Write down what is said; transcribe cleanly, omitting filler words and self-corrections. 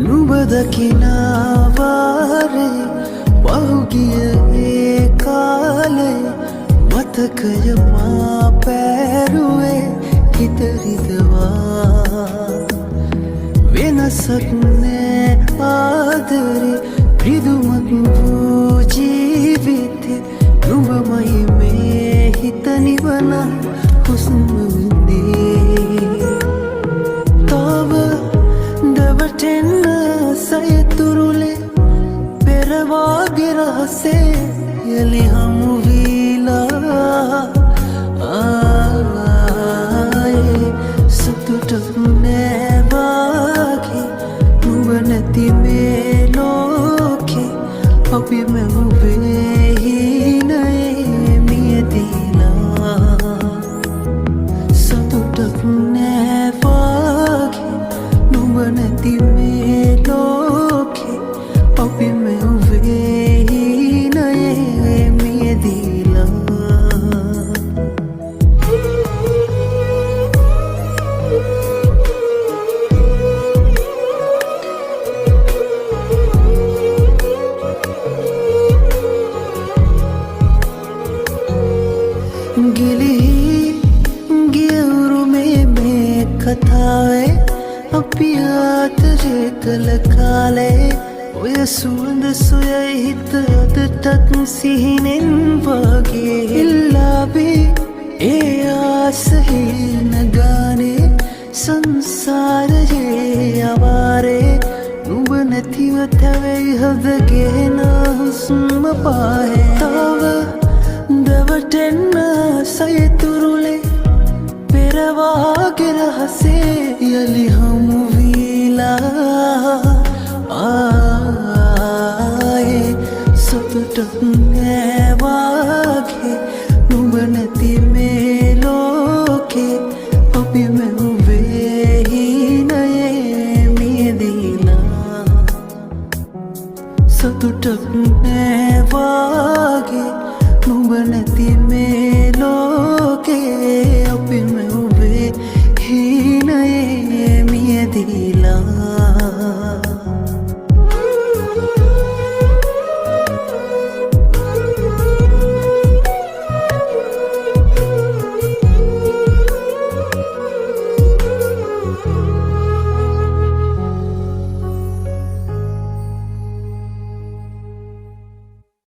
නුබදකිනාවාරේ පහුගිය ඒ කාලේ මතකය මා පැරුවේ හිතරිදවා වෙනසක් නෑ ආදරේ රිදුමක් වූ ජීවිතේ නුඹමයි මේ හිත නිවන හුස්ම විඳේ තව දවටෙන්න සයතුරුලේ පෙරවාගේ රහසේ යලි හමු වීලා ආයේ සතුටක් නෑ වාගේ නුඹ නැති මේ ලෝකේ අපි මැවුවේ හිනයේ මියදීලා සතුටක් නෑ වාගේ නුඹ නැති මේ ලෝකේ අපි මැවුවේ හිනයේ මියදීලා ගියවුරුමේ කතාවේ අපි ආතරේ කළ කාලේ ඔය සුවඳ සොයයි හිත අදටත් සිහිනෙන් වගේ ඉල්ලාබේ ඒ ආසහි නගානේ සංසාරයේ අවාරේ නුඹ නැතිව තැවෙයි හදගෙන හුස්ම පාහේ තව දවටෙන්න සයතුරුලේ පෙරවාගේ රහසේ යලි හමු වීලා ආයේ සතුටක් නෑ වාගේ නුඹ නැති මේ ලෝකේ අපි මැවුවේ හිනයේ මියදීලා සතුටක් නෑ වාගේ නුඹ නැති මේ